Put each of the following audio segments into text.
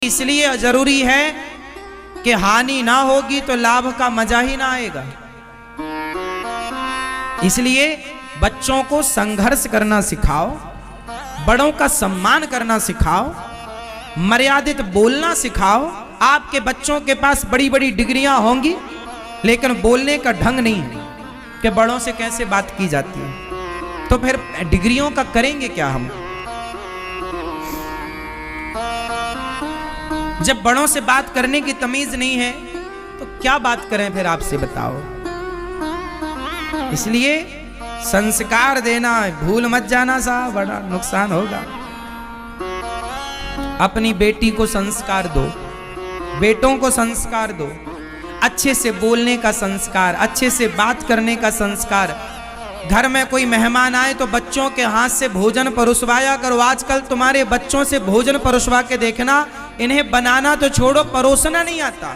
इसलिए जरूरी है कि हानि ना होगी तो लाभ का मजा ही ना आएगा। इसलिए बच्चों को संघर्ष करना सिखाओ, बड़ों का सम्मान करना सिखाओ, मर्यादित बोलना सिखाओ। आपके बच्चों के पास बड़ी बड़ी डिग्रियां होंगी लेकिन बोलने का ढंग नहीं है कि बड़ों से कैसे बात की जाती है, तो फिर डिग्रियों का करेंगे क्या हम? जब बड़ों से बात करने की तमीज नहीं है तो क्या बात करें फिर, आपसे बताओ। इसलिए संस्कार देना भूल मत जाना साहब, बड़ा नुकसान होगा। अपनी बेटी को संस्कार दो, बेटों को संस्कार दो, अच्छे से बोलने का संस्कार, अच्छे से बात करने का संस्कार। घर में कोई मेहमान आए तो बच्चों के हाथ से भोजन परोसवाया करो। आजकल तुम्हारे बच्चों से भोजन परोसवा के देखना, इन्हें बनाना तो छोड़ो, परोसना नहीं आता।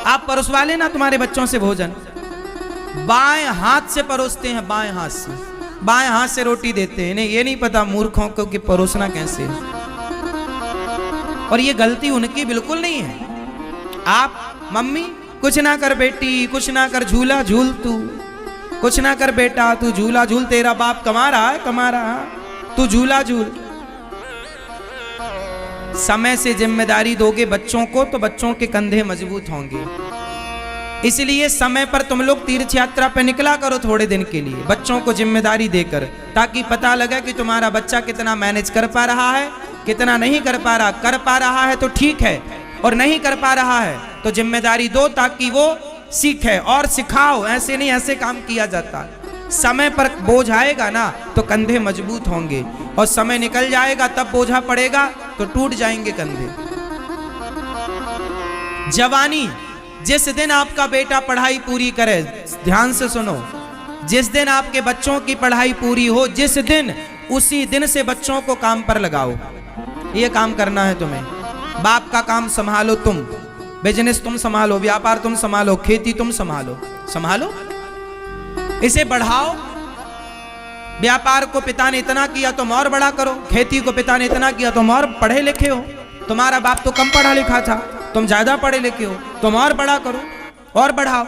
आप परोसवा लेना तुम्हारे बच्चों से भोजन, बाएं हाथ से परोसते हैं, बाएं हाथ से, बाएं हाथ से रोटी देते हैं। इन्हें ये नहीं पता मूर्खों को कि परोसना कैसे है। और ये गलती उनकी बिल्कुल नहीं है। आप मम्मी कुछ ना कर बेटी, कुछ ना कर, झूला झूल तू, कुछ ना कर बेटा तू झूला झूल, तेरा बाप कमा रहा है, कमा रहा है, तू झूला झूल। समय से जिम्मेदारी दोगे बच्चों को तो बच्चों के कंधे मजबूत होंगे। इसलिए समय पर तुम लोग तीर्थ यात्रा पे निकला करो थोड़े दिन के लिए, बच्चों को जिम्मेदारी देकर, ताकि पता लगे कि तुम्हारा बच्चा कितना मैनेज कर पा रहा है, कितना नहीं कर पा रहा। कर पा रहा है तो ठीक है, और नहीं कर पा रहा है तो जिम्मेदारी दो ताकि वो सीखे और सिखाओ। ऐसे नहीं, ऐसे काम किया जाता। समय पर बोझ आएगा ना तो कंधे मजबूत होंगे, और समय निकल जाएगा तब बोझा पड़ेगा तो टूट जाएंगे कंधे। जवानी, जिस दिन आपका बेटा पढ़ाई पूरी करे, ध्यान से सुनो, जिस दिन आपके बच्चों की पढ़ाई पूरी हो, जिस दिन, उसी दिन से बच्चों को काम पर लगाओ। ये काम करना है तुम्हें। बाप का काम संभालो तुम, बिजनेस तुम संभालो, व्यापार तुम संभालो, खेती तुम संभालो, संभालो, इसे बढ़ाओ। व्यापार को पिता ने इतना किया तुम और बड़ा करो, खेती को पिता ने इतना किया तुम और पढ़े लिखे हो। तुम्हारा बाप तो कम पढ़ा लिखा था, तुम ज्यादा पढ़े लिखे हो, तुम और बड़ा करो और बढ़ाओ।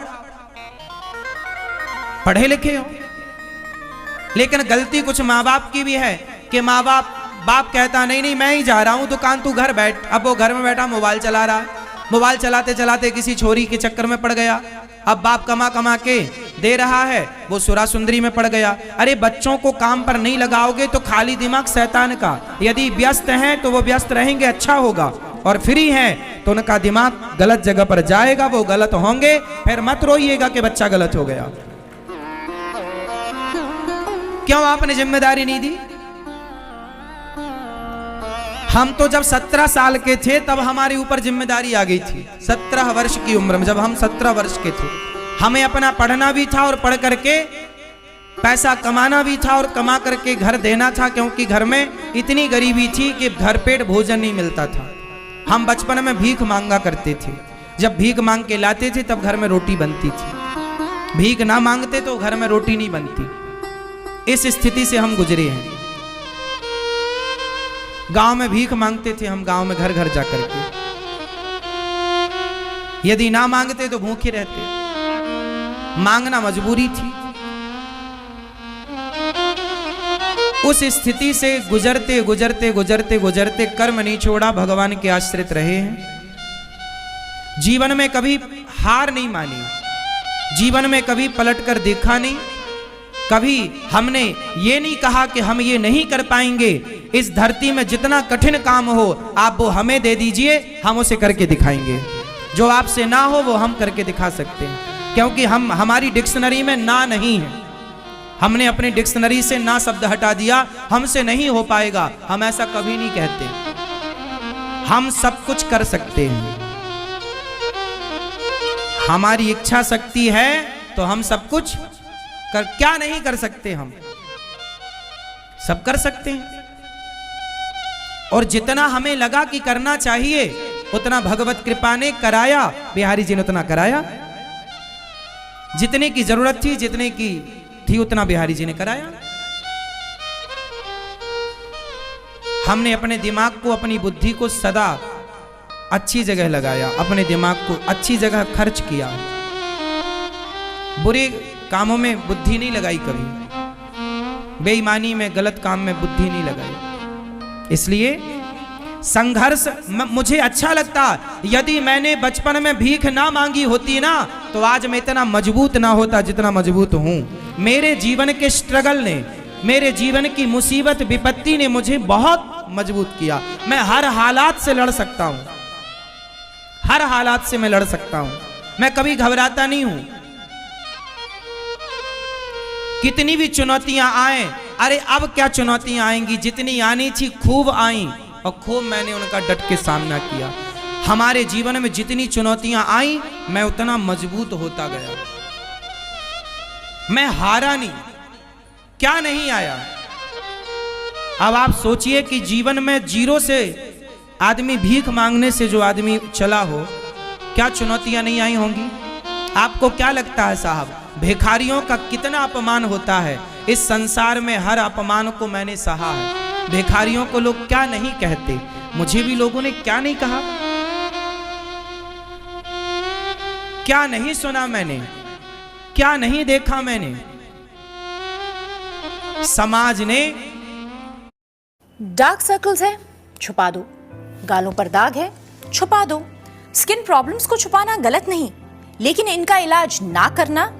पढ़े लिखे हो, लेकिन गलती कुछ माँ बाप की भी है कि माँ बाप कहता नहीं नहीं मैं ही जा रहा हूं दुकान, तू घर बैठ। अब वो घर में बैठा मोबाइल चला रहा, मोबाइल चलाते चलाते किसी छोरी के चक्कर में पड़ गया। अब बाप कमा कमा के दे रहा है, वो सुरा सुंदरी में पड़ गया। अरे बच्चों को काम पर नहीं लगाओगे तो खाली दिमाग शैतान का। यदि व्यस्त हैं तो वो व्यस्त रहेंगे, अच्छा होगा, और फ्री हैं तो उनका दिमाग गलत जगह पर जाएगा, वो गलत होंगे। फिर मत रोइएगा कि बच्चा गलत हो गया। क्यों आपने जिम्मेदारी नहीं दी? हम तो जब 17 साल के थे तब हमारे ऊपर जिम्मेदारी आ गई थी। 17 वर्ष की उम्र में, जब हम 17 वर्ष के थे, हमें अपना पढ़ना भी था और पढ़ करके पैसा कमाना भी था और कमा करके घर देना था, क्योंकि घर में इतनी गरीबी थी कि घर पेट भोजन नहीं मिलता था। हम बचपन में भीख मांगा करते थे। जब भीख मांग के लाते थे तब घर में रोटी बनती थी, भीख ना मांगते तो घर में रोटी नहीं बनती। इस स्थिति से हम गुजरे हैं। गांव में भीख मांगते थे हम, गांव में घर घर जाकर के। यदि ना मांगते तो भूखे रहते, मांगना मजबूरी थी। उस स्थिति से गुजरते गुजरते गुजरते गुजरते कर्म नहीं छोड़ा, भगवान के आश्रित रहे हैं। जीवन में कभी हार नहीं मानी, जीवन में कभी पलट कर देखा नहीं। कभी हमने ये नहीं कहा कि हम ये नहीं कर पाएंगे। इस धरती में जितना कठिन काम हो आप वो हमें दे दीजिए, हम उसे करके दिखाएंगे। जो आपसे ना हो वो हम करके दिखा सकते हैं, क्योंकि हमारी डिक्शनरी में ना नहीं है। हमने अपनी डिक्शनरी से ना शब्द हटा दिया, हमसे नहीं हो पाएगा, हम ऐसा कभी नहीं कहते। हम सब कुछ कर सकते हैं, हमारी इच्छा शक्ति है तो हम सब कुछ कर। क्या नहीं कर सकते? हम सब कर सकते हैं। और जितना हमें लगा कि करना चाहिए उतना भगवत कृपा ने कराया, बिहारी जी ने उतना कराया। जितने की जरूरत थी, जितने की थी उतना बिहारी जी ने कराया। हमने अपने दिमाग को, अपनी बुद्धि को सदा अच्छी जगह लगाया, अपने दिमाग को अच्छी जगह खर्च किया। बुरे कामों में बुद्धि नहीं लगाई कभी, बेईमानी में, गलत काम में बुद्धि नहीं लगाई। इसलिए संघर्ष मुझे अच्छा लगता। यदि मैंने बचपन में भीख ना मांगी होती ना, तो आज मैं इतना मजबूत ना होता जितना मजबूत हूं। मेरे जीवन के स्ट्रगल ने, मेरे जीवन की मुसीबत विपत्ति ने मुझे बहुत मजबूत किया। मैं हर हालात से लड़ सकता हूं, हर हालात से मैं लड़ सकता हूं। मैं कभी घबराता नहीं हूं। कितनी भी चुनौतियां आए, अरे अब क्या चुनौतियां आएंगी, जितनी आनी थी खूब आई और खूब मैंने उनका डट के सामना किया। हमारे जीवन में जितनी चुनौतियां आई, मैं उतना मजबूत होता गया। मैं हारा नहीं। क्या नहीं आया? अब आप सोचिए कि जीवन में जीरो से आदमी, भीख मांगने से जो आदमी चला हो, क्या चुनौतियां नहीं आई होंगी? आपको क्या लगता है साहब, भिखारियों का कितना अपमान होता है? इस संसार में हर अपमान को मैंने सहा है। भिखारियों को लोग क्या नहीं कहते, मुझे भी लोगों ने क्या नहीं कहा, क्या नहीं सुना मैंने, क्या नहीं देखा मैंने। समाज ने डार्क सर्कल्स है, छुपा दो। गालों पर दाग है, छुपा दो। स्किन प्रॉब्लम्स को छुपाना गलत नहीं, लेकिन इनका इलाज ना करना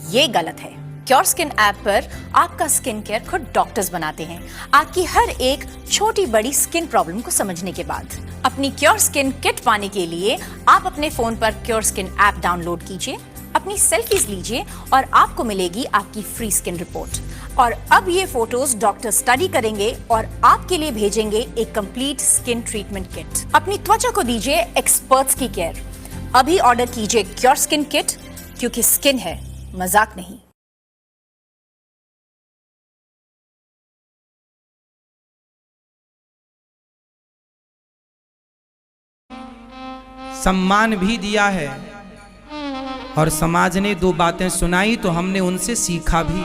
ये गलत है। क्योर स्किन ऐप पर आपका स्किन केयर खुद डॉक्टर्स बनाते हैं, आपकी हर एक छोटी बड़ी स्किन प्रॉब्लम को समझने के बाद। अपनी क्योर स्किन किट पाने के लिए आप अपने फोन पर क्योर स्किन ऐप डाउनलोड कीजिए, अपनी सेल्फीज लीजिए और आपको मिलेगी आपकी फ्री स्किन रिपोर्ट। और अब ये फोटोज डॉक्टर स्टडी करेंगे और आपके लिए भेजेंगे एक कंप्लीट स्किन ट्रीटमेंट किट। अपनी त्वचा को दीजिए एक्सपर्ट्स की केयर। अभी ऑर्डर कीजिए क्योर स्किन किट, क्योंकि स्किन है, मजाक नहीं। सम्मान भी दिया है और समाज ने दो बातें सुनाई तो हमने उनसे सीखा भी।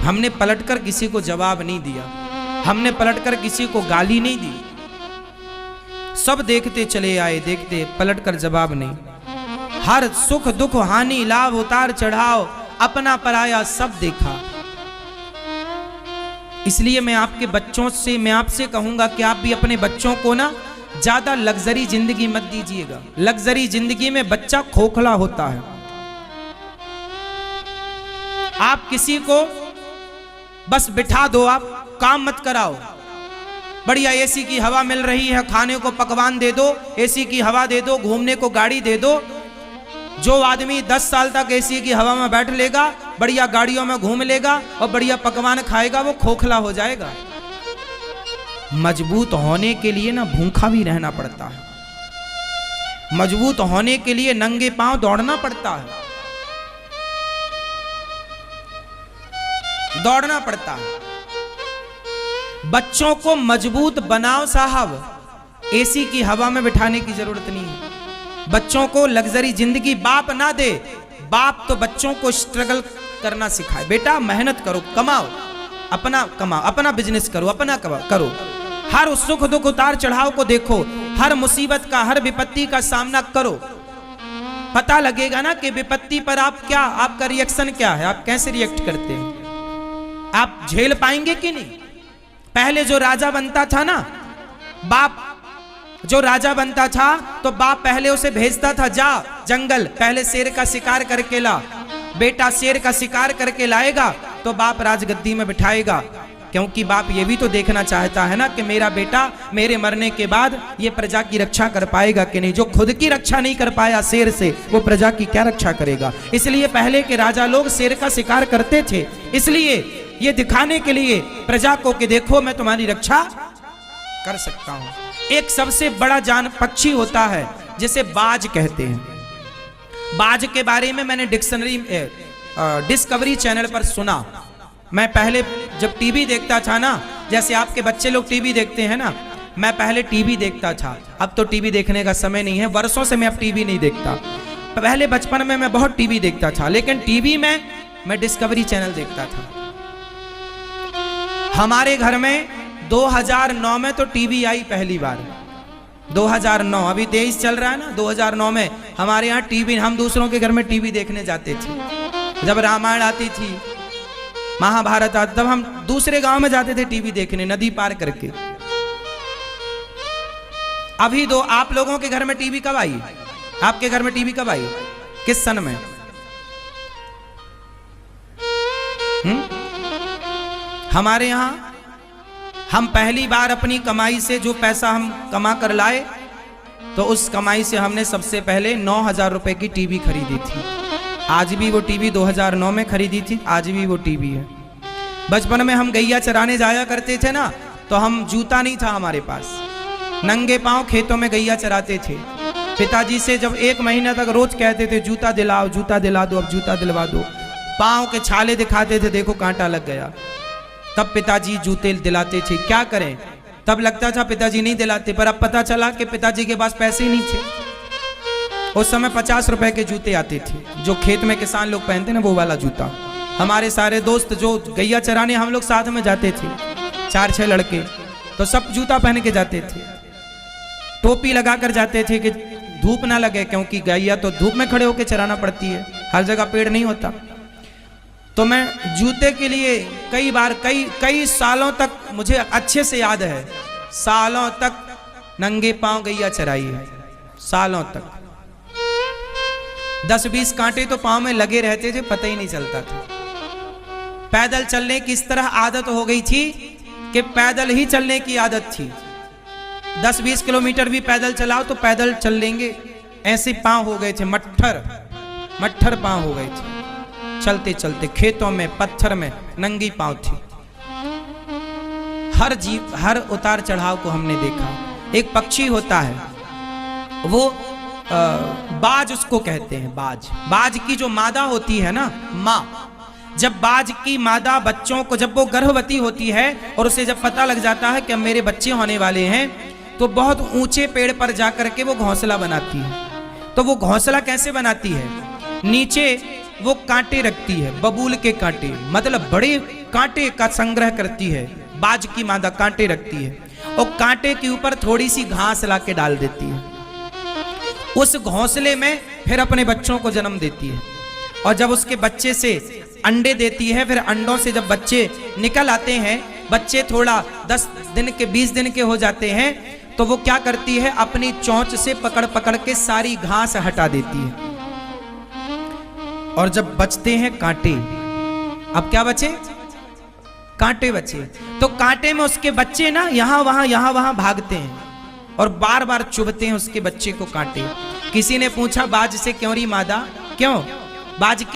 हमने पलटकर किसी को जवाब नहीं दिया, हमने पलटकर किसी को गाली नहीं दी। सब देखते चले आए, देखते, पलटकर जवाब नहीं। हर सुख दुख हानि लाभ उतार चढ़ाव अपना पराया सब देखा। इसलिए मैं आपके बच्चों से, मैं आपसे कहूंगा कि आप भी अपने बच्चों को ना ज्यादा लग्जरी जिंदगी मत दीजिएगा। लग्जरी जिंदगी में बच्चा खोखला होता है। आप किसी को बस बिठा दो, आप काम मत कराओ। बढ़िया एसी की हवा मिल रही है, खाने को पकवान दे दो, एसी की हवा दे दो, घूमने को गाड़ी दे दो। जो आदमी 10 साल तक एसी की हवा में बैठ लेगा, बढ़िया गाड़ियों में घूम लेगा और बढ़िया पकवान खाएगा, वो खोखला हो जाएगा। मजबूत होने के लिए ना भूखा भी रहना पड़ता है। मजबूत होने के लिए नंगे पांव दौड़ना पड़ता है, दौड़ना पड़ता है। बच्चों को मजबूत बनाओ साहब, एसी की हवा में बिठाने की जरूरत नहीं है। बच्चों को लग्जरी जिंदगी बाप ना दे। बाप तो बच्चों को स्ट्रगल करना सिखाए। बेटा मेहनत करो, कमाओ, अपना कमाओ, अपना बिजनेस करो, अपना करो। हर सुख दुख उतार चढ़ाव को देखो, हर मुसीबत का, हर विपत्ति का सामना करो। पता लगेगा ना कि विपत्ति पर आप क्या, आपका रिएक्शन क्या है, आप कैसे रिएक्ट करते हैं, आप झेल पाएंगे कि नहीं। पहले जो राजा बनता था ना, बाप जो राजा बनता था तो बाप पहले उसे भेजता था, जा जंगल, पहले शेर का शिकार करके ला। बेटा शेर का शिकार करके लाएगा तो बाप राजगद्दी में बिठाएगा, क्योंकि बाप ये भी तो देखना चाहता है ना कि मेरा बेटा मेरे मरने के बाद ये प्रजा की रक्षा कर पाएगा कि नहीं। जो खुद की रक्षा नहीं कर पाया शेर से, वो प्रजा की क्या रक्षा करेगा। इसलिए पहले के राजा लोग शेर का शिकार करते थे, इसलिए ये दिखाने के लिए प्रजा को कि देखो मैं तुम्हारी रक्षा कर सकता हूं। एक सबसे बड़ा जान पक्षी होता है जिसे बाज कहते हैं। बाज के बारे में मैंने डिस्कवरी चैनल पर सुना। मैं पहले जब टीवी देखता था ना, जैसे आपके बच्चे लोग टीवी देखते हैं ना, मैं पहले टीवी देखता था। अब तो टीवी देखने का समय नहीं है, वर्षों से मैं अब टीवी नहीं देखता। पहले बचपन में मैं बहुत टीवी देखता था, लेकिन टीवी में मैं डिस्कवरी चैनल देखता था। हमारे घर में 2009 में तो टीवी आई पहली बार। 2009, अभी 23 चल रहा है ना, 2009 में हमारे यहाँ टीवी, हम दूसरों के घर में टीवी देखने जाते थे। जब रामायण आती थी, महाभारत आती, तब हम दूसरे गांव में जाते थे टीवी देखने, नदी पार करके। अभी आप लोगों के घर में टीवी कब आई? आपके घर में टीवी कब आई? किस सन में? हमारे यहां हम पहली बार अपनी कमाई से जो पैसा हम कमा कर लाए, तो उस कमाई से हमने सबसे पहले 9,000 रुपए की टीवी खरीदी थी। आज भी वो टीवी 2009 में खरीदी थी, आज भी वो टीवी है। बचपन में हम गैया चराने जाया करते थे ना, तो हम, जूता नहीं था हमारे पास, नंगे पांव खेतों में गैया चराते थे। पिताजी से जब 1 महीना तक रोज कहते थे जूता दिलाओ, जूता दिला दो, अब जूता दिलवा दो, पांव के छाले दिखाते थे, देखो कांटा लग गया, तब पिताजी जूते दिलाते थे। क्या करें, तब लगता था पिताजी नहीं दिलाते, पर अब पता चला कि पिताजी के पास पैसे ही नहीं थे। उस समय 50 रुपए के जूते आते थे, जो खेत में किसान लोग पहनते ना, वो वाला जूता। हमारे सारे दोस्त जो गैया चराने हम लोग साथ में जाते थे, 4-6 लड़के, तो सब जूता पहन के जाते थे, टोपी लगा कर जाते थे कि धूप ना लगे, क्योंकि गैया तो धूप में खड़े होकर चराना पड़ती है, हर जगह पेड़ नहीं होता। तो मैं जूते के लिए कई बार, कई सालों तक, मुझे अच्छे से याद है, सालों तक नंगे पांव गैया चराई है, सालों तक। 10-20 कांटे तो पांव में लगे रहते थे, पता ही नहीं चलता था। पैदल चलने की इस तरह आदत हो गई थी कि पैदल ही चलने की आदत थी। 10-20 किलोमीटर भी पैदल चलाओ तो पैदल चल लेंगे, ऐसे पांव हो गए थे, मट्ठर पांव हो गए थे। चलते चलते खेतों में, पत्थर में नंगी पांव थी। हर उतार चढ़ाव को हमने देखा। एक पक्षी होता है, वो बाज उसको कहते हैं, बाज की जो मादा होती है ना, माँ, जब बाज की मादा बच्चों को, जब वो गर्भवती होती है और उसे जब पता लग जाता है कि अब मेरे बच्चे होने वाले हैं, तो बहुत ऊंचे पेड़ पर जाकर के वो घोंसला बनाती है। तो वो घोंसला कैसे बनाती है? नीचे वो कांटे रखती है, बबूल के कांटे, मतलब बड़े कांटे का संग्रह करती है। बाज की मादा कांटे रखती है और कांटे के ऊपर थोड़ी सी घास ला के डाल देती है। उस घोंसले में फिर अपने बच्चों को जन्म देती है, और जब उसके बच्चे से अंडे देती है, फिर अंडों से जब बच्चे निकल आते हैं, बच्चे थोड़ा 10 दिन के, 20 दिन के हो जाते हैं, तो वो क्या करती है, अपनी चोंच से पकड़ के सारी घास हटा देती है। और जब बचते हैं कांटे, अब क्या बचे? कांटे बचे। तो कांटे में उसके बच्चे ना यहां वहां भागते हैं और बार बार चुभते हैं उसके बच्चे को कांटे। किसी ने पूछा बाज से, क्यों री मादा, क्यों? बाज